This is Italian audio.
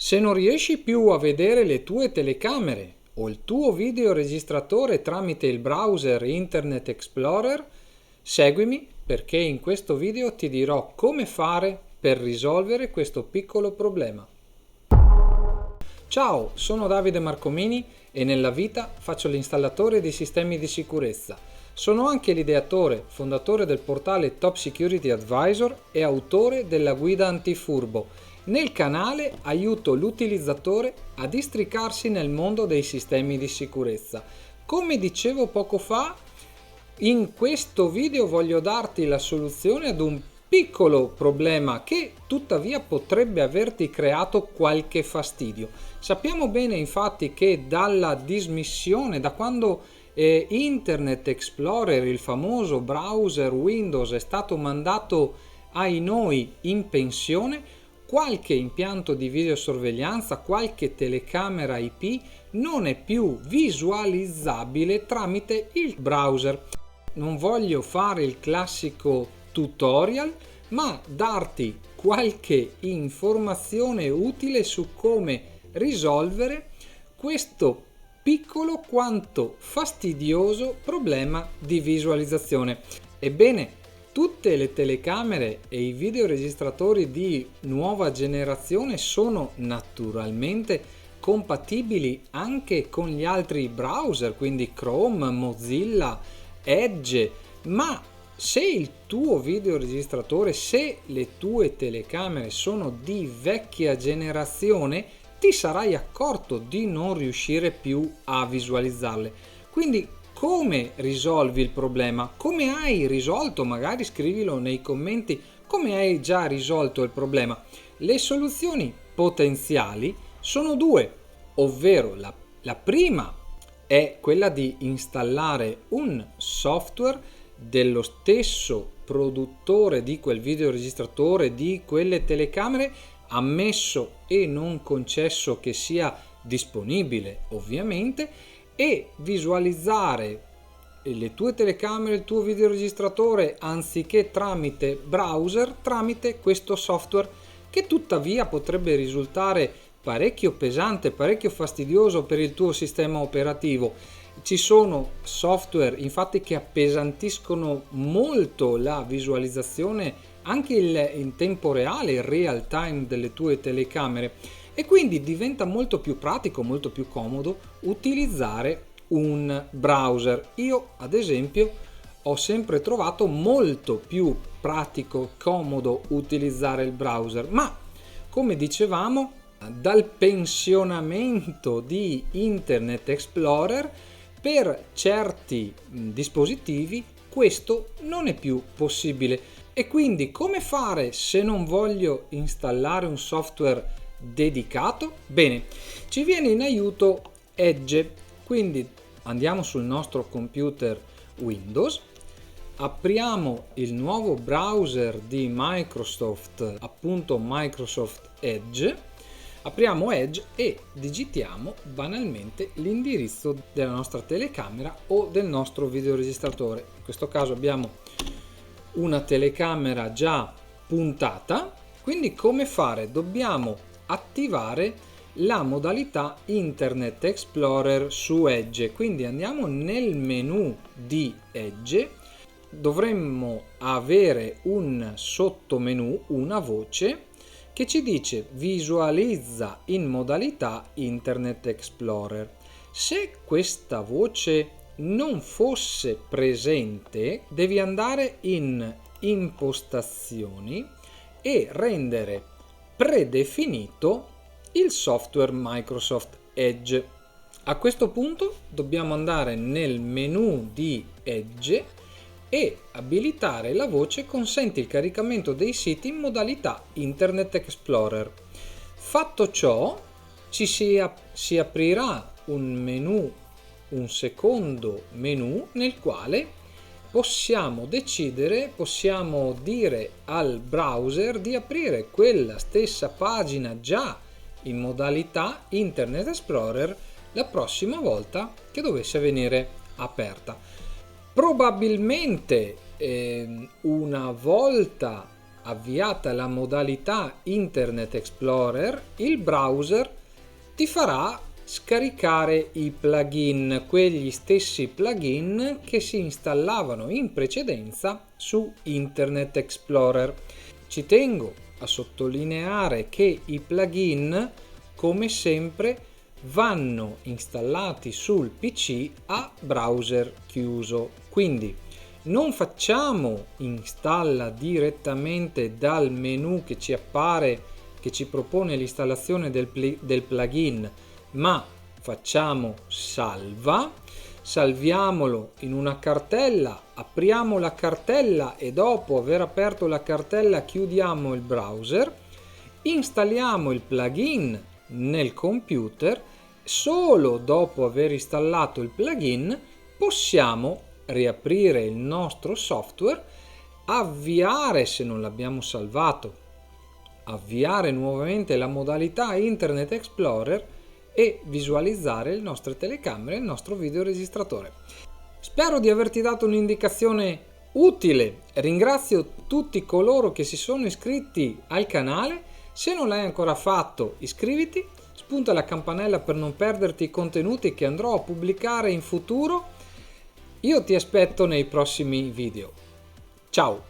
Se non riesci più a vedere le tue telecamere o il tuo videoregistratore tramite il browser Internet Explorer, seguimi perché in questo video ti dirò come fare per risolvere questo piccolo problema. Ciao, sono Davide Marcomini e nella vita faccio l'installatore di sistemi di sicurezza. Sono anche l'ideatore, fondatore del portale Top Security Advisor e autore della guida antifurbo. Nel canale aiuto l'utilizzatore a districarsi nel mondo dei sistemi di sicurezza. Come dicevo poco fa, in questo video voglio darti la soluzione ad un piccolo problema che tuttavia potrebbe averti creato qualche fastidio. Sappiamo bene infatti che dalla dismissione, da quando Internet Explorer, il famoso browser Windows, è stato mandato ai noi in pensione, qualche impianto di videosorveglianza, qualche telecamera IP non è più visualizzabile tramite il browser. Non voglio fare il classico tutorial, ma darti qualche informazione utile su come risolvere questo piccolo quanto fastidioso problema di visualizzazione. Ebbene, tutte le telecamere e i videoregistratori di nuova generazione sono naturalmente compatibili anche con gli altri browser, quindi Chrome, Mozilla, Edge, ma se il tuo videoregistratore, se le tue telecamere sono di vecchia generazione, ti sarai accorto di non riuscire più a visualizzarle. Quindi come risolvi il problema? Come hai risolto? Magari scrivilo nei commenti come hai già risolto il problema. Le soluzioni potenziali sono due, ovvero la prima è quella di installare un software dello stesso produttore di quel videoregistratore, di quelle telecamere, ammesso e non concesso che sia disponibile ovviamente, e visualizzare le tue telecamere, il tuo videoregistratore anziché tramite browser, tramite questo software che tuttavia potrebbe risultare parecchio pesante, parecchio fastidioso per il tuo sistema operativo. Ci sono software infatti che appesantiscono molto la visualizzazione anche in tempo reale, in real time delle tue telecamere, e quindi diventa molto più pratico, molto più comodo utilizzare un browser. Io ad esempio ho sempre trovato molto più pratico, comodo utilizzare il browser, ma come dicevamo, dal pensionamento di Internet Explorer per certi dispositivi questo non è più possibile. E quindi come fare se non voglio installare un software dedicato? Bene, ci viene in aiuto Edge. Quindi andiamo sul nostro computer Windows, apriamo il nuovo browser di Microsoft, appunto Microsoft Edge, apriamo Edge e digitiamo banalmente l'indirizzo della nostra telecamera o del nostro videoregistratore. In questo caso abbiamo una telecamera già puntata, quindi come fare? Dobbiamo attivare la modalità Internet Explorer su Edge, quindi andiamo nel menu di Edge, dovremmo avere un sottomenu, una voce che ci dice visualizza in modalità Internet Explorer. Se questa voce non fosse presente, devi andare in impostazioni e rendere predefinito il software Microsoft Edge. A questo punto dobbiamo andare nel menu di Edge e abilitare la voce consente il caricamento dei siti in modalità Internet Explorer. Fatto ciò, si aprirà un secondo menu nel quale possiamo decidere, possiamo dire al browser di aprire quella stessa pagina già in modalità Internet Explorer la prossima volta che dovesse venire aperta. Probabilmente una volta avviata la modalità Internet Explorer, il browser ti farà scaricare i plugin, quegli stessi plugin che si installavano in precedenza su Internet Explorer. Ci tengo a sottolineare che i plugin, come sempre, vanno installati sul PC a browser chiuso, quindi non facciamo installa direttamente dal menu che ci appare, che ci propone l'installazione del plugin, ma facciamo salva, salviamolo in una cartella, apriamo la cartella e dopo aver aperto la cartella chiudiamo il browser, installiamo il plugin nel computer. Solo dopo aver installato il plugin possiamo riaprire il nostro software, avviare, se non l'abbiamo salvato, avviare nuovamente la modalità Internet Explorer e visualizzare le nostre telecamere e il nostro videoregistratore. Spero di averti dato un'indicazione utile. Ringrazio tutti coloro che si sono iscritti al canale. Se non l'hai ancora fatto, iscriviti, spunta la campanella per non perderti i contenuti che andrò a pubblicare in futuro. Io ti aspetto nei prossimi video. Ciao!